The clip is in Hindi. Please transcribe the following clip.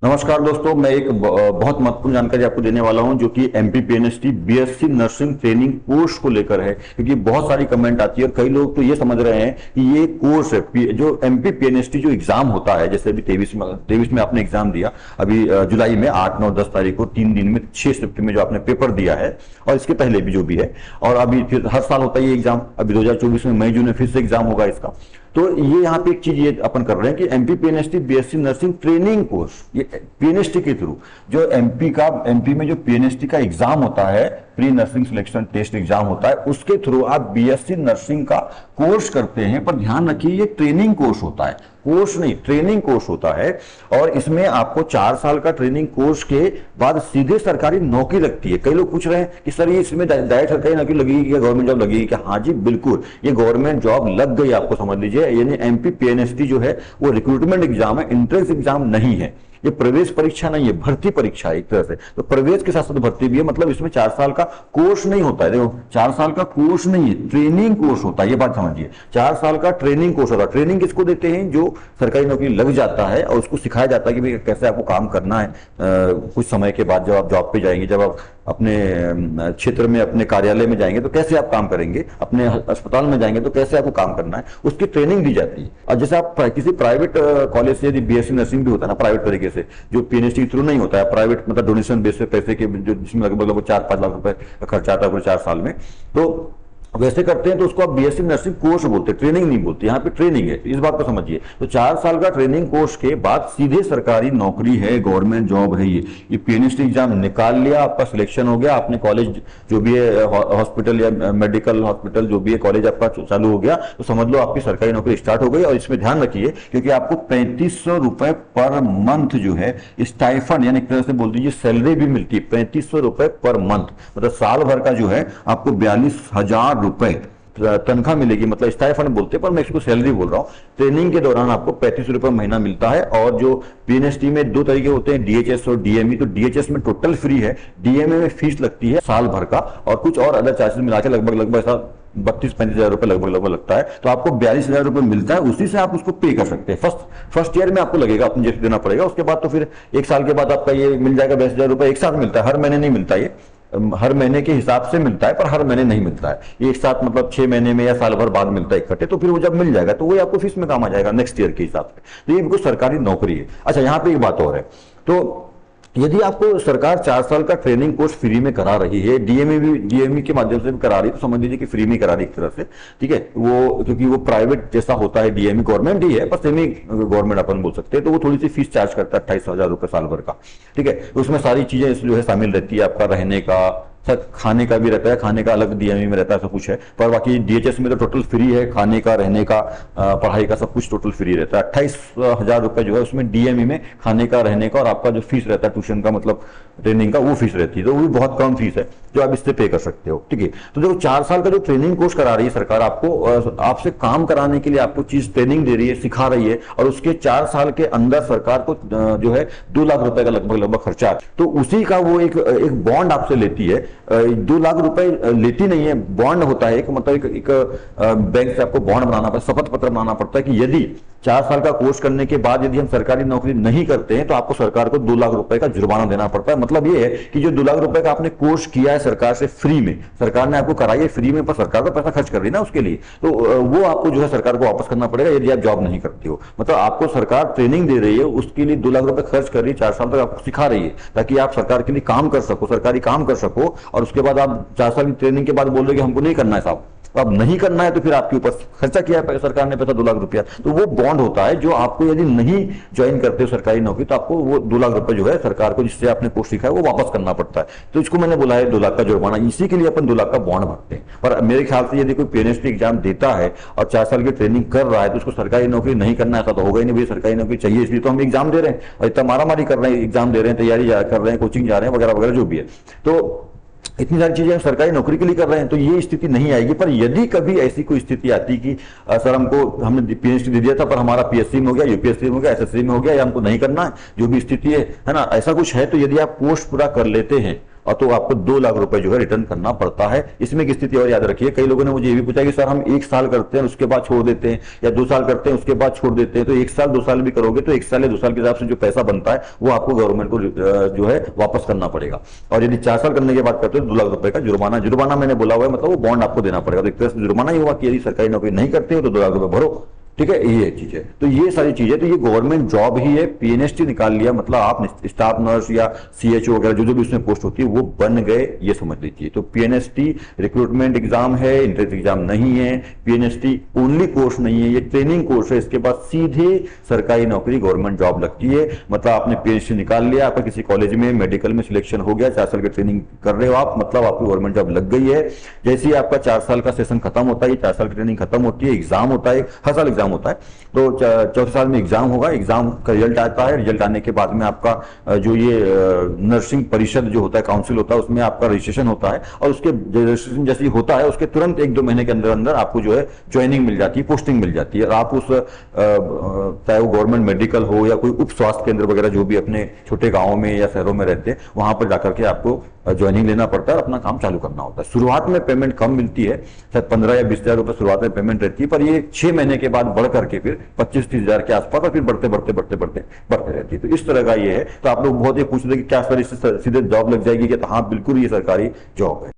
नमस्कार दोस्तों, मैं एक बहुत महत्वपूर्ण जानकारी आपको देने वाला हूं जो कि MP PNST BSc nursing training course को लेकर है। क्योंकि बहुत सारी कमेंट आती है और कई लोग तो ये समझ रहे हैं कि ये कोर्स है जो एमपी पीएनएसटी जो एग्जाम होता है, जैसे अभी 23 में आपने एग्जाम दिया, अभी जुलाई में 8, 9, 10 तारीख को 3 दिन में 6 शिफ्ट में जो आपने पेपर दिया है, और इसके पहले भी जो भी है, और अभी फिर हर साल होता है ये एग्जाम। अभी 2024 में मई जून में फिर से एग्जाम होगा इसका। तो ये यहाँ पे एक चीज ये अपन कर रहे हैं कि MP PNST BSc nursing training course, ये पीएनएसटी के थ्रू जो एमपी में जो पीएनएसटी का एग्जाम होता है, pre nursing selection test exam होता है, उसके थ्रू आप बीएससी नर्सिंग का कोर्स करते हैं। पर ध्यान रखिए, ये ट्रेनिंग कोर्स होता है, कोर्स नहीं, ट्रेनिंग कोर्स होता है। और इसमें आपको 4 साल का ट्रेनिंग कोर्स के बाद सीधे सरकारी नौकरी लगती है। कई लोग पूछ रहे हैं कि सर ये इसमें डायरेक्ट सरकारी नौकरी लगेगी क्या, गवर्नमेंट जॉब लगेगी क्या? हाँ जी बिल्कुल, ये गवर्नमेंट जॉब लग गई आपको, समझ लीजिए। यानी एमपी पीएनएसटी जो है वो रिक्रूटमेंट एग्जाम है, एंट्रेंस एग्जाम नहीं है, ये प्रवेश परीक्षा नहीं है, भर्ती परीक्षा है एक तरह से। तो प्रवेश के साथ साथ भर्ती भी है, मतलब इसमें 4 साल का कोर्स नहीं होता है। देखो, 4 साल का कोर्स नहीं है, ट्रेनिंग कोर्स होता है, ये बात समझिए। 4 साल का ट्रेनिंग कोर्स होता है। ट्रेनिंग किसको देते हैं? जो सरकारी नौकरी लग जाता है और उसको सिखाया जाता है कि भाई कैसे आपको काम करना है। कुछ समय के बाद जब आप जॉब पे जाएंगे, जब आप अपने क्षेत्र में, अपने कार्यालय में जाएंगे तो कैसे आप काम करेंगे, अपने अस्पताल में जाएंगे तो कैसे आपको काम करना है, उसकी ट्रेनिंग दी जाती है। और जैसे आप किसी प्राइवेट कॉलेज से यदि बीएससी नर्सिंग भी होता है ना, प्राइवेट तरीके से, जो पीएनएसटी के थ्रू नहीं होता है, प्राइवेट मतलब डोनेशन बेस पे पैसे के, जो जिसमें लगभग 4-5 लाख रुपए खर्चा आता है पूरे 4 साल में, तो वैसे करते हैं तो उसको आप बीएससी नर्सिंग कोर्स बोलते हैं, ट्रेनिंग नहीं बोलते। यहाँ पे ट्रेनिंग है, इस बात को समझिए। तो 4 साल का ट्रेनिंग कोर्स के बाद सीधे सरकारी नौकरी है, गवर्नमेंट जॉब है। ये पीएनएसटी एग्जाम निकाल लिया, आपका सिलेक्शन हो गया, आपने कॉलेज जो भी है, हॉस्पिटल या मेडिकल हॉस्पिटल जो भी है, कॉलेज आपका चालू हो गया, तो समझ लो आपकी सरकारी नौकरी स्टार्ट हो गई। और इसमें ध्यान रखिए, क्योंकि आपको 3500 रुपए पर मंथ जो है स्टाइफंड, यानी एक तरह से बोल दीजिए सैलरी भी मिलती है। 3500 रुपए पर मंथ, मतलब साल भर का जो है आपको 42,000 रुपए तनख्वाह मिलेगी, मतलब स्टाइफंड बोलते हैं, पर मैं इसको सैलरी बोल रहा हूँ। ट्रेनिंग के दौरान आपको 3500 रुपए महीना मिलता है। और जो पीएनएसटी में 2 तरीके होते हैं, डीएचएस और डीएमई। तो डीएचएस में टोटल फ्री है, डीएमई में फीस लगती है साल भर का, और कुछ और अदर चार्जेस मिला के लगभग ऐसा 32-35 हजार रुपए लगभग लगता है। तो आपको 42,000 रुपए मिलता है, उसी से आप उसको पे कर सकते हैं। फर्स्ट ईयर में आपको लगेगा, अपने जैसे देना पड़ेगा। उसके बाद तो फिर 1 साल के बाद आपका ये मिल जाएगा। 22,000 रुपए एक साथ मिलता है, हर महीने नहीं मिलता। ये हर महीने के हिसाब से मिलता है, पर हर महीने नहीं मिलता है एक साथ, मतलब 6 महीने में या साल भर बाद मिलता है इकट्ठे। तो फिर वो जब मिल जाएगा तो वो आपको फीस में काम आ जाएगा नेक्स्ट ईयर के हिसाब से। तो ये बिल्कुल सरकारी नौकरी है। अच्छा, यहाँ पे एक बात और है, तो यदि आपको सरकार 4 साल का ट्रेनिंग कोर्स फ्री में करा रही है, डीएमई के माध्यम से भी करा रही है, तो समझ लीजिए कि फ्री में करा रही है एक तरह से, ठीक है। वो क्योंकि वो प्राइवेट जैसा होता है, डीएमई गवर्नमेंट ही है पर सेमी गवर्नमेंट अपन बोल सकते हैं। तो वो थोड़ी सी फीस चार्ज करता है 28,000 रुपए साल भर का, ठीक है। तो उसमें सारी चीजें जो है शामिल रहती है, आपका रहने का, खाने का भी रहता है, खाने का अलग डीएमई में रहता है, सब कुछ है। पर बाकी डीएचएस में तो टोटल फ्री है, खाने का, रहने का, पढ़ाई का, सब कुछ टोटल फ्री रहता है। 28,000 रुपए जो है उसमें डीएमई में खाने का, रहने का, और आपका जो फीस रहता है ट्यूशन का, मतलब ट्रेनिंग का, वो फीस रहती है। तो वो भी बहुत कम फीस है जो आप इससे पे कर सकते हो, ठीक है। तो देखो, 4 साल का जो ट्रेनिंग कोर्स करा रही है सरकार, आपको आपसे काम कराने के लिए आपको चीज ट्रेनिंग दे रही है, सिखा रही है, और उसके 4 साल के अंदर सरकार को जो है 2 लाख रुपए का लगभग खर्चा, तो उसी का वो एक बॉन्ड आपसे लेती है। 2 लाख रुपए लेती नहीं है, बॉन्ड होता है एक, मतलब एक बैंक से आपको बॉन्ड बनाना पड़ता है, शपथ पत्र बनाना पड़ता है कि यदि 4 साल का कोर्स करने के बाद यदि हम सरकारी नौकरी नहीं करते हैं तो आपको सरकार को 2 लाख रुपए का जुर्माना देना पड़ता है। मतलब ये है कि जो 2 लाख रुपए का आपने कोर्स किया है सरकार से फ्री में, सरकार ने आपको कराई है फ्री में, पर सरकार को पैसा खर्च कर रही है ना उसके लिए, तो वो आपको जो है सरकार को वापस करना पड़ेगा यदि आप जॉब नहीं करते हो। मतलब आपको सरकार ट्रेनिंग दे रही है, उसके लिए 2 लाख रुपए खर्च कर रही है, 4 साल तक आपको सिखा रही है, ताकि आप सरकार के लिए काम कर सको, सरकारी काम कर सको। और उसके बाद आप 4 साल की ट्रेनिंग के बाद बोल रहे कि हमको नहीं करना है साहब, तो अब नहीं करना है, तो फिर आपके ऊपर खर्चा किया है सरकार ने पैसा 2 लाख रुपया, तो वो बॉन्ड होता है जो आपको यदि नहीं ज्वाइन करते हो सरकारी नौकरी, तो आपको वो 2 लाख रुपए जो है सरकार को, जिससे आपने कोर्स सीखा है, वो वापस करना पड़ता है। तो इसको मैंने बोला है 2 लाख का जुर्माना, इसी के लिए अपन 2 लाख का बॉन्ड भरते हैं। पर मेरे ख्याल से यदि कोई पीएनएसटी एग्जाम देता है और 4 साल की ट्रेनिंग कर रहा है तो उसको सरकारी नौकरी नहीं करना, ऐसा तो होगा ही नहीं। भाई सरकारी नौकरी चाहिए, इसलिए तो हम एग्जाम दे रहे हैं, और इतना मारामारी कर रहे हैं, एग्जाम दे रहे हैं, तैयारी कर रहे हैं, कोचिंग जा रहे हैं, वगैरह वगैरह जो भी है। तो इतनी सारी चीजें हम सरकारी नौकरी के लिए कर रहे हैं, तो ये स्थिति नहीं आएगी। पर यदि कभी ऐसी कोई स्थिति आती कि सर हमने पीएचडी दे दिया था पर हमारा पीएससी में हो गया, यूपीएससी में हो गया, एसएससी में हो गया, या हमको नहीं करना है, जो भी स्थिति है ना, ऐसा कुछ है, तो यदि आप पोस्ट पूरा कर लेते हैं और तो आपको 2 लाख रुपए जो है रिटर्न करना पड़ता है। इसमें एक स्थिति और याद रखिए, कई लोगों ने मुझे ये भी पूछा कि सर हम 1 साल करते हैं उसके बाद छोड़ देते हैं, या 2 साल करते हैं उसके बाद छोड़ देते हैं, तो 1 साल 2 साल भी करोगे तो 1 साल या 2 साल के हिसाब से जो पैसा बनता है वो आपको गवर्नमेंट को जो है वापस करना पड़ेगा। और यदि 4 साल करने के बाद करते हो तो 2 लाख रुपए का जुर्माना, जुर्माना मैंने बोला हुआ है मतलब वो बॉन्ड आपको देना पड़ेगा। तो एक तरह से जुर्माना ही हुआ कि यदि सरकारी नौकरी नहीं करते हो तो 2 लाख रुपए भरो। ठीक है, ये चीज है। तो ये सारी चीजें, तो ये गवर्नमेंट जॉब ही है। पीएनएसटी निकाल लिया मतलब आप स्टाफ नर्स या सीएचओ वगैरह जो जो भी उसमें पोस्ट होती है वो बन गए, ये समझ लीजिए। तो पीएनएसटी रिक्रूटमेंट एग्जाम है, एंट्रेंस एग्जाम नहीं है। पीएनएसटी ओनली कोर्स नहीं है, ये ट्रेनिंग कोर्स है। इसके बाद सीधे सरकारी नौकरी गवर्नमेंट जॉब लगती है। मतलब आपने पीएनएसटी निकाल लिया, आपका किसी कॉलेज में मेडिकल में सिलेक्शन हो गया, 4 साल की ट्रेनिंग कर रहे हो आप, मतलब आपकी गवर्नमेंट जॉब लग गई है। जैसे ही आपका 4 साल का सेशन खत्म होता है, 4 साल की ट्रेनिंग खत्म होती है, एग्जाम होता है, हर साल एग्जाम होता है, तो चौथे साल में एग्जाम होगा। एग्जाम का रिजल्ट आता है, रिजल्ट आने के बाद में आपका जो ये नर्सिंग परिषद जो होता है, काउंसिल होता है, उसमें आपका रजिस्ट्रेशन होता है। और उसके रजिस्ट्रेशन जैसे ही होता है उसके तुरंत 1-2 महीने के अंदर अंदर आपको जो है ज्वाइनिंग मिल जाती है, पोस्टिंग मिल जाती है। और आप उस चाहे वो गवर्नमेंट मेडिकल हो या कोई उप स्वास्थ्य केंद्र वगैरह जो भी अपने छोटे गाँव में या शहरों में रहते हैं, वहां पर जाकर के आपको ज्वाइनिंग लेना पड़ता है और अपना काम चालू करना होता है। शुरुआत में पेमेंट कम मिलती है, शायद 15 या 20 हजार रुपए शुरुआत में पेमेंट रहती है, पर ये 6 महीने के बाद बढ़ करके फिर 25-30 हजार के आसपास और फिर बढ़ते बढ़ते बढ़ते बढ़ते बढ़ते रहती है। तो इस तरह का ये है। तो आप लोग बहुत ही पूछ रहे कि क्या सर इससे सीधे जॉब लग जाएगी? कि हाँ बिल्कुल, ये सरकारी जॉब है।